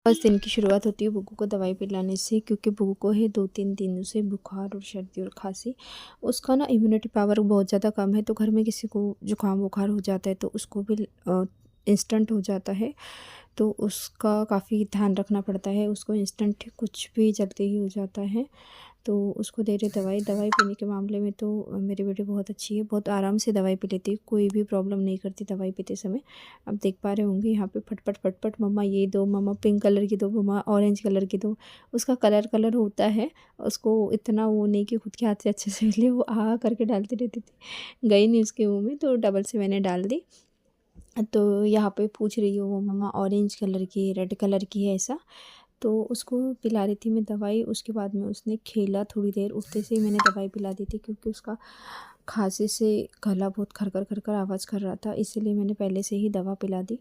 First दिन की शुरुआत होती है बुग्गू को दवाई पिलाने से, क्योंकि बुग्गू को है 2-3 दिनों से बुखार और सर्दी और खांसी। उसका ना इम्यूनिटी पावर बहुत ज़्यादा कम है, तो घर में किसी को जुकाम बुखार हो जाता है तो उसको भी इंस्टेंट हो जाता है। तो उसका काफ़ी ध्यान रखना पड़ता है, उसको इंस्टेंट कुछ भी जल्दी ही हो जाता है। तो उसको दे रहे दवाई पीने के मामले में तो मेरी बेटी बहुत अच्छी है, बहुत आराम से दवाई पी लेती है, कोई भी प्रॉब्लम नहीं करती दवाई पीते समय। आप देख पा रहे होंगे यहाँ पे फटफट फटफट मम्मा ये दो, मम्मा पिंक कलर की दो, मम्मा ऑरेंज कलर की दो। उसका कलर होता है, उसको इतना वो नहीं कि खुद के हाथ से अच्छे से ले, वो आ करके डालती रहती थी, गई नहीं उसके मुँह में, तो डबल से मैंने डाल दी। तो यहाँ पे पूछ रही हो वो मम्मा ऑरेंज कलर की, रेड कलर की है ऐसा। तो उसको पिला रही थी मैं दवाई। उसके बाद में उसने खेला थोड़ी देर, उठते से ही मैंने दवाई पिला दी थी, क्योंकि उसका खांसी से गला बहुत खरखर खरखर आवाज़ कर रहा था, इसीलिए मैंने पहले से ही दवा पिला दी।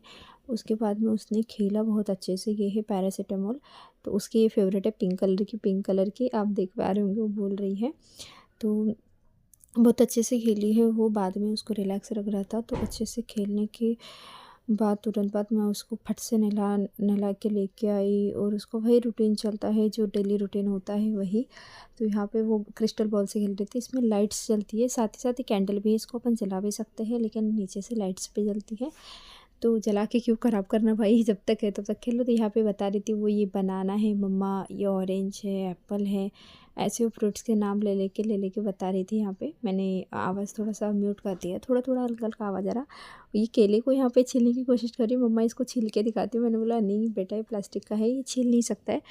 उसके बाद में उसने खेला बहुत अच्छे से। ये है पैरासीटामोल, तो उसकी ये फेवरेट है पिंक कलर की आप देख पा रहे होंगे, वो बोल रही है। तो बहुत अच्छे से खेली है वो। बाद में उसको रिलैक्स लग रहा था, तो अच्छे से खेलने के बाद तुरंत बाद मैं उसको फट से नहला के लेके आई, और उसको वही रूटीन चलता है जो डेली रूटीन होता है वही। तो यहाँ पे वो क्रिस्टल बॉल से खेल रही थी। इसमें लाइट्स जलती है, साथ ही कैंडल भी है, इसको अपन जला भी सकते हैं, लेकिन नीचे से लाइट्स भी जलती है। तो जला के क्यों ख़राब करना भाई, जब तक है तब तक खेलो। तो यहाँ पे बता रही थी वो, ये बनाना है मम्मा, ये ऑरेंज है, एप्पल है, ऐसे वो फ्रूट्स के नाम ले लेके बता रही थी। यहाँ पे मैंने आवाज़ थोड़ा सा म्यूट कर दिया, थोड़ा हल्का हल्का आवाज़ आ रहा। ये केले को यहाँ पे छीलने की कोशिश करी, मम्मा इसको छील के दिखाती हूँ। मैंने बोला नहीं बेटा, ये प्लास्टिक का है, ये छील नहीं सकता है।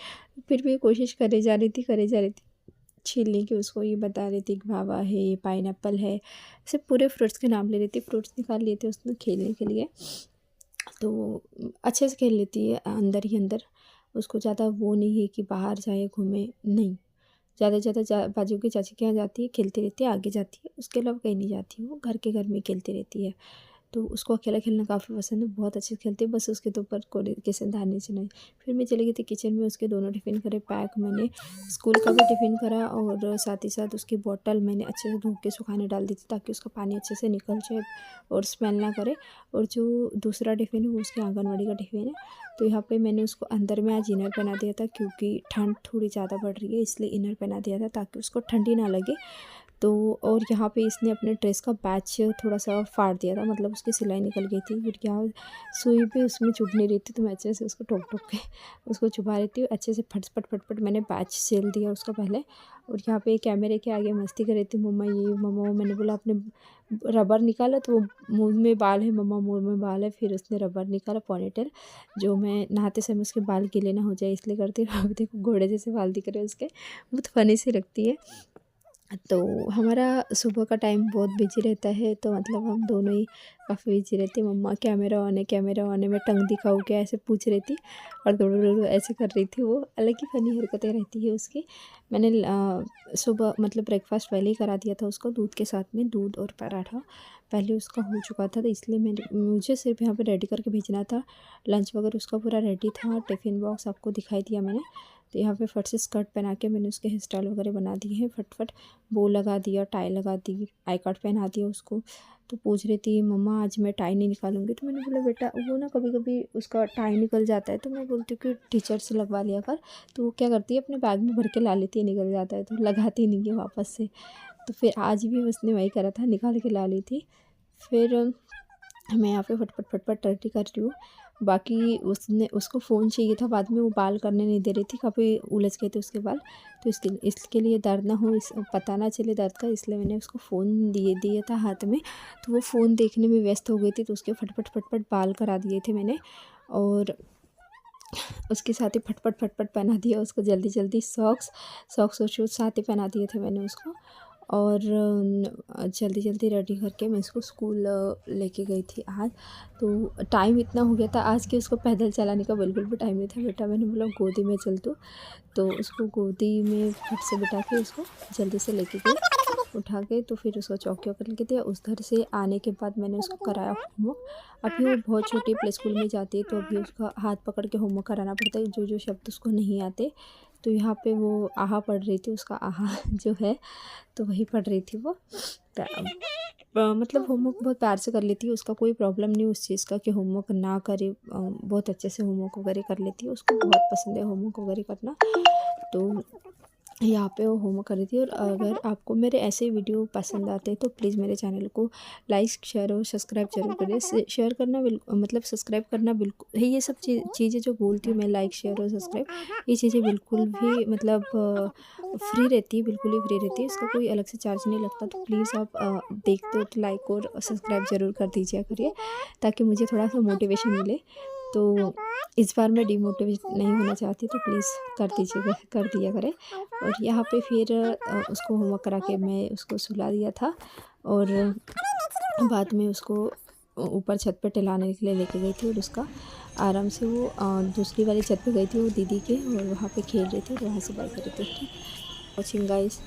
फिर भी ये कोशिश करे जा रही थी छीलने की। उसको ये बता रही थी गुआवा है, ये पाइनएप्पल है, ऐसे पूरे फ्रूट्स के नाम ले रही थी। फ्रूट्स निकाल लिए थे उसने खेलने के लिए। तो अच्छे से खेल लेती है अंदर ही अंदर। उसको ज़्यादा वो नहीं है कि बाहर जाए घूमे, नहीं। ज़्यादा से ज़्यादा बाजू की चाची के यहाँ जाती है, खेलती रहती है, आगे जाती है, उसके अलावा कहीं नहीं जाती है। वो घर में खेलती रहती है। तो उसको अकेला खेलना काफ़ी पसंद है, बहुत अच्छे से खेलती है, बस उसके तो ऊपर कोई किसी ने ध्यान नहीं नहीं। फिर मैं चली गई थी किचन में, उसके दोनों टिफ़िन करे पैक मैंने। स्कूल का भी टिफ़िन करा, और साथ ही साथ उसकी बॉटल मैंने अच्छे से धो के सुखाने डाल दी थी, ताकि उसका पानी अच्छे से निकल जाए और स्मेल ना करे। और जो दूसरा टिफ़िन है वो उसके आंगनवाड़ी का टिफ़िन है। तो यहाँ पे मैंने उसको अंदर में आज इनर पहना दिया था, क्योंकि ठंड थोड़ी ज़्यादा बढ़ रही है, इसलिए इनर पहना दिया था ताकि उसको ठंडी ना लगे। तो और यहाँ पे इसने अपने ड्रेस का पैच थोड़ा सा फाड़ दिया था, मतलब उसकी सिलाई निकल गई थी। फिर क्या, सुई भी उसमें चुभ नहीं रही थी, तो मैं अच्छे से उसको ठोक के उसको चुभा रही थी अच्छे से। फटफट मैंने पैच सिल दिया उसका पहले। और यहाँ पे कैमरे के आगे मस्ती कर रही थी, मम्मा ये मम्मा वो। मैंने बोला आपने रबर निकाला, तो वो मुँह में बाल है मम्मा, मुँह में बाल है। फिर उसने रबर निकाला पोनीटेल, जो मैं नहाते समय उसके बाल गीले ना हो जाए इसलिए करती हूँ। अब देखो घोड़े जैसे बाल दिख रहे हैं उसके, बहुत फनी सी लगती है। तो हमारा सुबह का टाइम बहुत बिजी रहता है, तो मतलब हम दोनों ही काफ़ी बिजी रहते हैं। मम्मा कैमरा ऑन है, मैं टंग दिखाऊँ क्या, ऐसे पूछ रही थी, और दौड़ ऐसे कर रही थी। वो अलग ही फ़नी हरकतें रहती है उसकी। मैंने सुबह मतलब ब्रेकफास्ट पहले ही करा दिया था उसको, दूध के साथ में, दूध और पराठा पहले उसका हो चुका था, तो इसलिए मुझे सिर्फ यहाँ पे रेडी करके भेजना था। लंच वगैरह उसका पूरा रेडी था, टिफ़िन बॉक्स आपको दिखाई दिया मैंने। तो यहाँ पे फट से स्कर्ट पहना के मैंने उसके हेयर स्टाइल वगैरह बना दी है, फट बो लगा दिया, टाई लगा दी, आई कार्ड पहना दिया उसको। तो पूछ रही थी मम्मा आज मैं टाई नहीं निकालूंगी, तो मैंने बोला बेटा वो ना कभी कभी उसका टाई निकल जाता है, तो मैं बोलती हूँ कि टीचर से लगवा लिया कर। तो वो क्या करती है, अपने बैग में भर के ला लेती है, निकल जाता है तो लगाती नहीं है वापस से। तो फिर आज भी उसने वही करा था, निकाल के ला ली थी। फिर मैं यहाँ पे फटफट रेडी कर रही हूँ। बाकी उसको फ़ोन चाहिए था, बाद में वो बाल करने नहीं दे रही थी, काफ़ी उलझ गए थे उसके बाल। तो इसके लिए दर्द ना हो, पता ना चले दर्द का, इसलिए मैंने उसको फ़ोन दिया था हाथ में। तो वो फ़ोन देखने में व्यस्त हो गई थी, तो उसके फटफट बाल करा दिए थे मैंने। और उसके साथ ही फटफट पहना दिया उसको, जल्दी सॉक्स और शूज़ साथ ही पहना दिए थे मैंने उसको। और जल्दी रेडी करके मैं इसको स्कूल लेके गई थी आज। तो टाइम इतना हो गया था आज कि उसको पैदल चलाने का बिल्कुल भी टाइम नहीं था। बेटा मैंने बोला गोदी में चल, तो उसको गोदी में फट से बिठा के उसको जल्दी से लेके गई, उठा के। तो फिर उसको चौकी पर लेके दिया। उधर से आने के बाद मैंने उसको कराया होमवर्क। अभी वो बहुत छोटी प्ले स्कूल में जाती है, तो अभी उसका हाथ पकड़ के होमवर्क कराना पड़ता है, जो शब्द उसको नहीं आते। तो यहाँ पे वो आहा पढ़ रही थी, उसका आहा जो है तो वही पढ़ रही थी वो। मतलब होमवर्क बहुत प्यार से कर लेती है, उसका कोई प्रॉब्लम नहीं उस चीज़ का कि होमवर्क ना करे, बहुत अच्छे से होमवर्क वगैरह कर लेती है, उसको बहुत पसंद है होमवर्क वगैरह करना। तो यहाँ पे वो होमवर्क कर रही थी। और अगर आपको मेरे ऐसे वीडियो पसंद आते हैं तो प्लीज़ मेरे चैनल को लाइक शेयर और सब्सक्राइब जरूर करें। शेयर करना मतलब सब्सक्राइब करना बिल्कुल, ये सब चीज़ें जो बोलती हूँ मैं, लाइक शेयर और सब्सक्राइब, ये चीज़ें बिल्कुल भी मतलब फ्री रहती है, बिल्कुल ही फ्री रहती है, इसका कोई अलग से चार्ज नहीं लगता। तो प्लीज़ आप देखते हो तो लाइक और सब्सक्राइब ज़रूर कर दीजिए करिए, ताकि मुझे थोड़ा सा मोटिवेशन मिले। तो इस बार मैं डिमोटिवेट नहीं होना चाहती, तो प्लीज़ कर दिया करें। और यहाँ पे फिर उसको होमवर्क करा के मैं उसको सुला दिया था, और बाद में उसको ऊपर छत पे टहलाने के लिए लेके गई थी, और उसका आराम से वो दूसरी वाली छत पे गई थी वो दीदी के, और वहाँ पे खेल रही थी और वहाँ से बाय कर रही थी। Watching guys.